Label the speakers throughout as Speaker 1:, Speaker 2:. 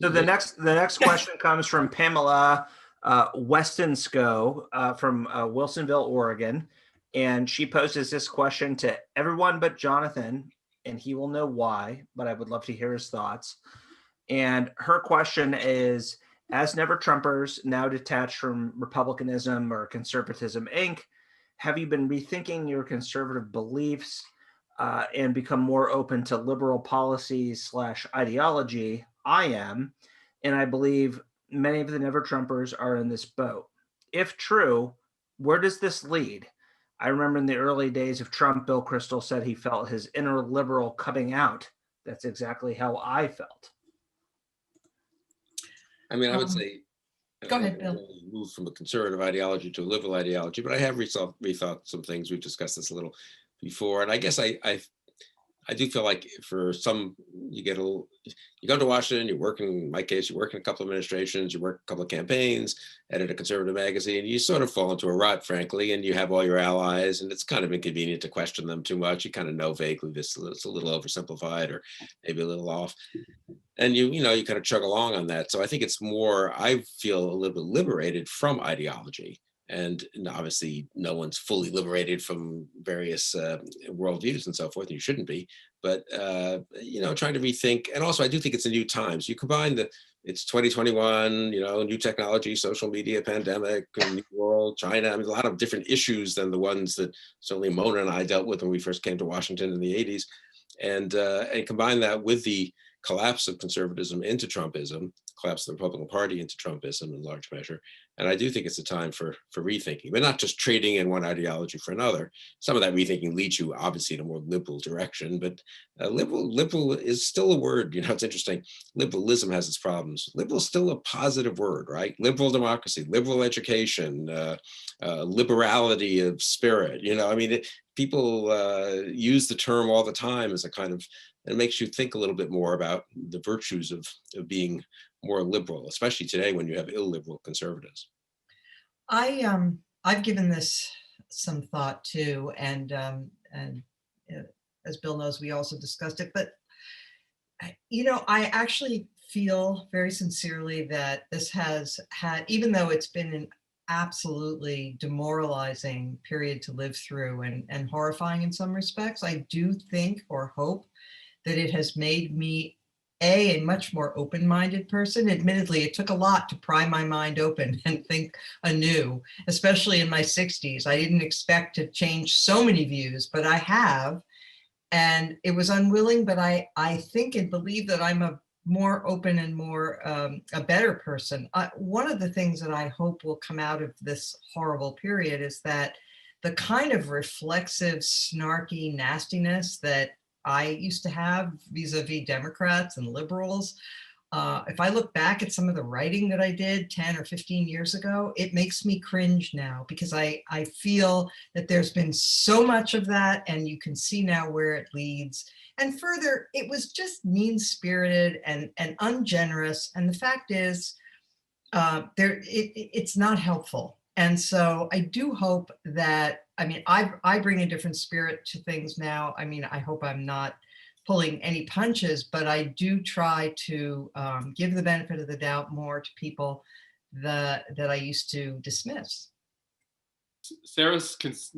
Speaker 1: So the next question comes from Pamela Westonsko from Wilsonville, Oregon, and she poses this question to everyone but Jonathan, and he will know why, but I would love to hear his thoughts. And her question is, as Never Trumpers, now detached from Republicanism or Conservatism Inc., have you been rethinking your conservative beliefs and become more open to liberal policies / ideology? I am, and I believe many of the Never Trumpers are in this boat. If true, where does this lead? I remember in the early days of Trump, Bill Kristol said he felt his inner liberal coming out. That's exactly how I felt.
Speaker 2: I mean, I would say,
Speaker 3: Go ahead, Bill.
Speaker 2: Move from a conservative ideology to a liberal ideology, but I have rethought some things. We've discussed this a little before, and I guess I do feel like for some, you go to Washington, you work in my case, you work in a couple of administrations, you work a couple of campaigns, edit a conservative magazine, you sort of fall into a rut, frankly, and you have all your allies, and it's kind of inconvenient to question them too much. You kind of know vaguely this, it's a little oversimplified or maybe a little off. And you kind of chug along on that. So I think it's more, I feel a little bit liberated from ideology. And obviously no one's fully liberated from various worldviews and so forth, and you shouldn't be, but trying to rethink. And also I do think it's a new times. You combine it's 2021, new technology, social media, pandemic, new world, China. I mean, a lot of different issues than the ones that certainly Mona and I dealt with when we first came to Washington in the 80s. And combine that with the collapse of conservatism into Trumpism, collapse of the Republican Party into Trumpism in large measure. And I do think it's a time for rethinking, but not just trading in one ideology for another. Some of that rethinking leads you obviously in a more liberal direction, but liberal is still a word. It's interesting. Liberalism has its problems. Liberal is still a positive word, right? Liberal democracy, liberal education, liberality of spirit. People use the term all the time as a kind of, it makes you think a little bit more about the virtues of being more liberal, especially today when you have illiberal conservatives.
Speaker 3: I've given this some thought too, and as Bill knows, we also discussed it. But I actually feel very sincerely that this has had, even though it's been an absolutely demoralizing period to live through and horrifying in some respects, I do think or hope that it has made me a much more open-minded person. Admittedly, it took a lot to pry my mind open and think anew, especially in my 60s. I didn't expect to change so many views, but I have. And it was unwilling, but I think and believe that I'm a more open and more a better person. One of the things that I hope will come out of this horrible period is that the kind of reflexive, snarky nastiness that I used to have vis-a-vis Democrats and liberals. If I look back at some of the writing that I did 10 or 15 years ago, it makes me cringe now because I feel that there's been so much of that, and you can see now where it leads. And further, it was just mean-spirited and ungenerous. And the fact is, it's not helpful. And so I do hope that, I bring a different spirit to things now. I hope I'm not pulling any punches, but I do try to give the benefit of the doubt more to people that I used to dismiss.
Speaker 4: Sarah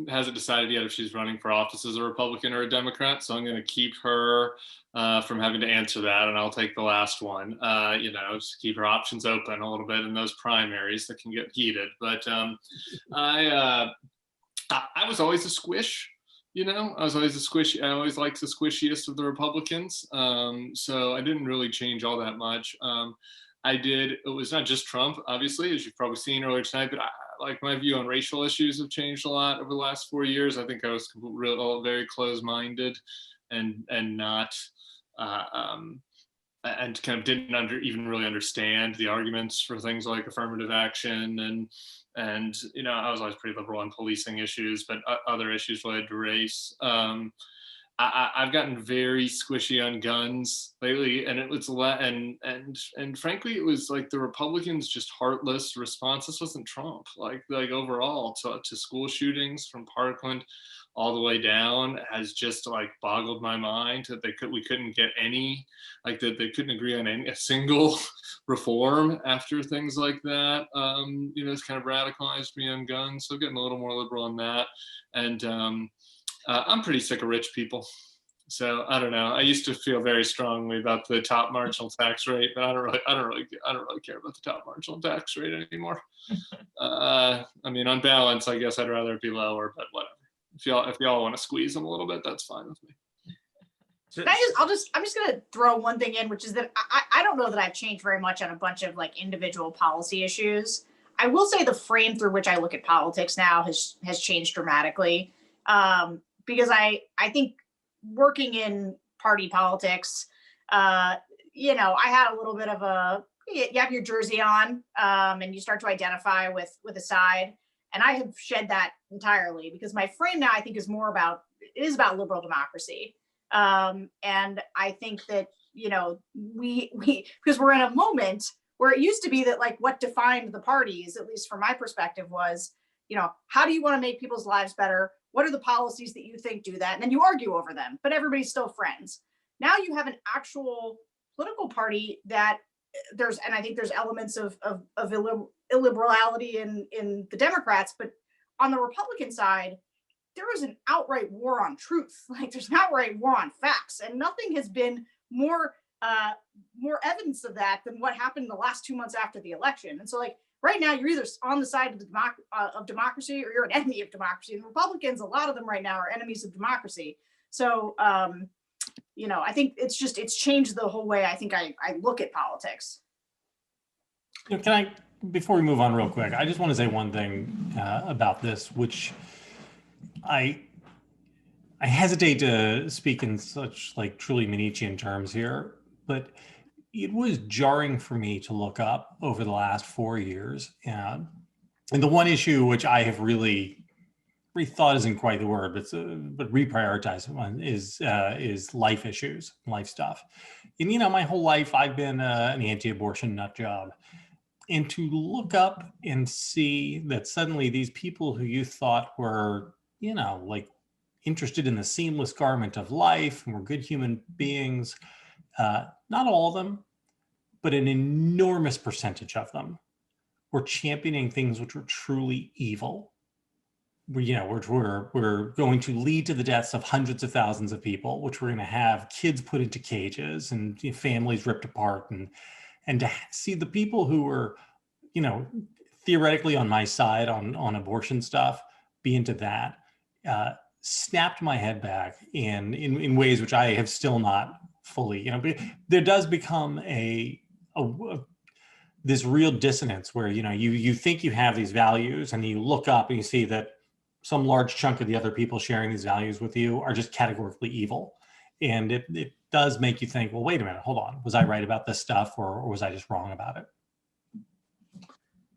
Speaker 4: hasn't decided yet if she's running for office as a Republican or a Democrat, so I'm going to keep her from having to answer that, and I'll take the last one. Just keep her options open a little bit in those primaries that can get heated. But I was always a squish. I was always a squishy. I always liked the squishiest of the Republicans, so I didn't really change all that much. It was not just Trump, obviously, as you've probably seen earlier tonight, but my view on racial issues have changed a lot over the last 4 years. I think I was very close-minded and not, and kind of didn't even really understand the arguments for things like affirmative action. And I was always pretty liberal on policing issues, but other issues related to race. I've gotten very squishy on guns lately, and it was and frankly, it was like the Republicans' just heartless response. This wasn't Trump, like overall to school shootings from Parkland all the way down has just boggled my mind that we couldn't get any, that they couldn't agree on a single reform after things like that, it's kind of radicalized me on guns. So getting a little more liberal on that. And I'm pretty sick of rich people. So I don't know. I used to feel very strongly about the top marginal tax rate, but I don't really care about the top marginal tax rate anymore. I mean, on balance, I guess I'd rather it be lower, but whatever. If y'all want to squeeze them a little bit, that's fine with me.
Speaker 5: I'm just gonna throw one thing in, which is that I don't know that I've changed very much on a bunch of like individual policy issues. I will say the frame through which I look at politics now has changed dramatically, because I think working in party politics, I had a little bit of you have your jersey on, and you start to identify with a side, and I have shed that entirely because my frame now I think is about liberal democracy. And I think that, we because we're in a moment where it used to be that like what defined the parties, at least from my perspective, was, how do you want to make people's lives better? What are the policies that you think do that? And then you argue over them, but everybody's still friends. Now you have an actual political party that and I think there's elements of illiberality in the Democrats, but on the Republican side, there is an outright war on truth. Like there's an outright war on facts, and nothing has been more evidence of that than what happened in the last 2 months after the election. And so, like right now, you're either on the side of democracy or you're an enemy of democracy. And Republicans, a lot of them right now are enemies of democracy. So, I think it's changed the whole way I think I look at politics.
Speaker 6: Before we move on real quick, I just want to say one thing about this, which I hesitate to speak in such like truly Manichean terms here, but it was jarring for me to look up over the last 4 years. And the one issue which I have really rethought isn't quite the word, but reprioritized one is life issues, life stuff. And my whole life I've been an anti-abortion nut job. And to look up and see that suddenly these people who you thought were, like interested in the seamless garment of life and were good human beings, not all of them, but an enormous percentage of them were championing things which were truly evil. Which we're going to lead to the deaths of hundreds of thousands of people, which we're going to have kids put into cages and families ripped apart, and to see the people who were, theoretically on my side on abortion stuff be into that, snapped my head back in ways which I have still not fully, but there does become this real dissonance where, you think you have these values and you look up and you see that some large chunk of the other people sharing these values with you are just categorically evil. And it does make you think, well, wait a minute, hold on. Was I right about this stuff or was I just wrong about it?